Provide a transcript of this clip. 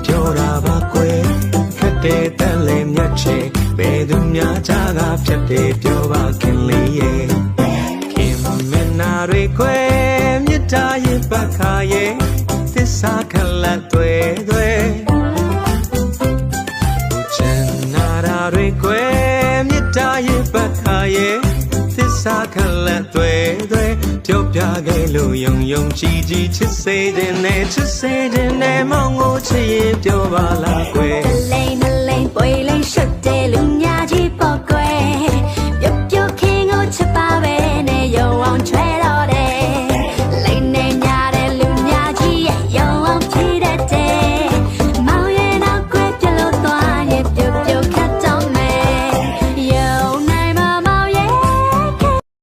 ပြောတာပါကွယ်ခက်တဲ့တန်လဲမြတ်ချေဘယ်သူများကြားကဖြတ်တယ်ပြောပါခင်လေးရဲ့ခင်မင်းနာတွေကွယ်မြတ်တာရဲ့ပခါရဲ့သစ္စာခလတ်တွေချင်နာရာတွေကွယ်မြတ်တာရဲ့ပခါရဲ့သစ္စာခလတ်တွေပြောပြခဲ့လို့ယုံယုံကြည်ကြည်ချစ်စေတဲ့မောင်ကိုချစ်ရင်ပြောပါလားကွယ်လိမ့်ပွေလိမ့်ရှက်တယ်လူ